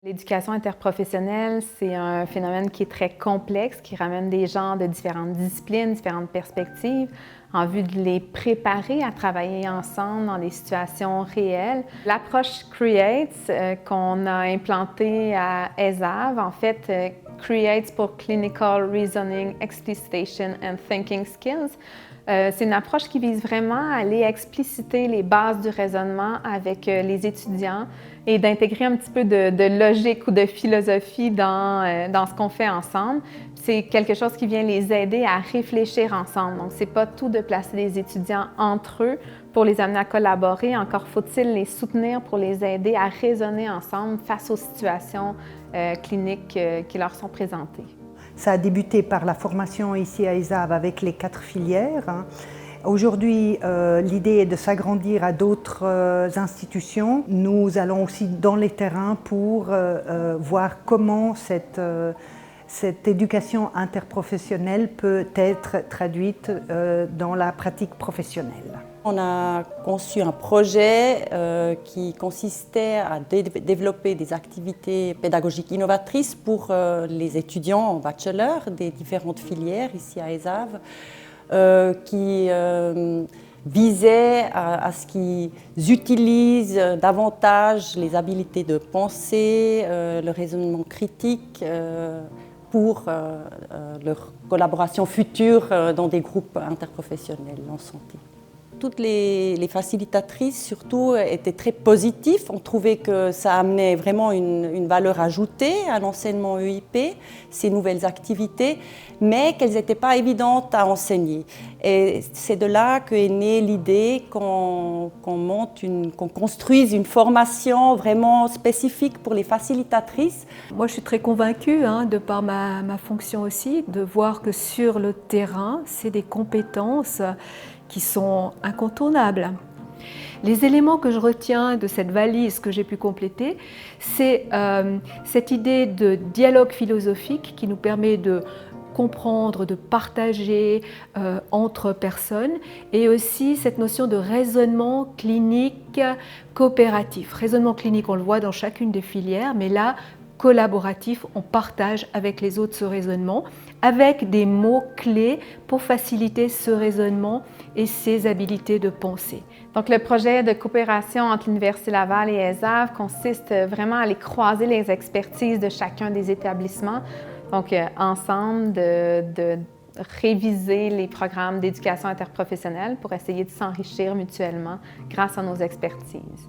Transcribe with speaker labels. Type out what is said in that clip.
Speaker 1: L'éducation interprofessionnelle, c'est un phénomène qui est très complexe, qui ramène des gens de différentes disciplines, différentes perspectives, en vue de les préparer à travailler ensemble dans des situations réelles. L'approche CREATES qu'on a implantée à ESAV, en fait, CREATES pour Clinical Reasoning, Explicitation and Thinking Skills, c'est une approche qui vise vraiment à aller expliciter les bases du raisonnement avec les étudiants et d'intégrer un petit peu de logique ou de philosophie dans ce qu'on fait ensemble. C'est quelque chose qui vient les aider à réfléchir ensemble. Donc, c'est pas tout de placer les étudiants entre eux pour les amener à collaborer. Encore faut-il les soutenir pour les aider à raisonner ensemble face aux situations cliniques qui leur sont présentées.
Speaker 2: Ça a débuté par la formation ici à ESAV avec les 4 filières. Aujourd'hui, l'idée est de s'agrandir à d'autres institutions. Nous allons aussi dans les terrains pour voir comment cette éducation interprofessionnelle peut être traduite dans la pratique professionnelle.
Speaker 3: On a conçu un projet qui consistait à développer des activités pédagogiques innovatrices pour les étudiants en bachelor des différentes filières ici à ESAV, qui visait à ce qu'ils utilisent davantage les habiletés de pensée, le raisonnement critique pour leur collaboration future dans des groupes interprofessionnels en santé. Toutes les facilitatrices, surtout, étaient très positives. On trouvait que ça amenait vraiment une valeur ajoutée à l'enseignement EIP, ces nouvelles activités, mais qu'elles n'étaient pas évidentes à enseigner. Et c'est de là qu'est née l'idée qu'on construise une formation vraiment spécifique pour les facilitatrices.
Speaker 4: Moi, je suis très convaincue, de par ma fonction aussi, de voir que sur le terrain, c'est des compétences qui sont incontournables. Les éléments que je retiens de cette valise que j'ai pu compléter, c'est cette idée de dialogue philosophique qui nous permet de comprendre, de partager entre personnes, et aussi cette notion de raisonnement clinique coopératif. Raisonnement clinique, on le voit dans chacune des filières, mais là, collaboratif, on partage avec les autres ce raisonnement, avec des mots-clés pour faciliter ce raisonnement et ses habiletés de pensée.
Speaker 1: Donc, le projet de coopération entre l'Université Laval et ESAV consiste vraiment à aller croiser les expertises de chacun des établissements. Donc, ensemble, de réviser les programmes d'éducation interprofessionnelle pour essayer de s'enrichir mutuellement grâce à nos expertises.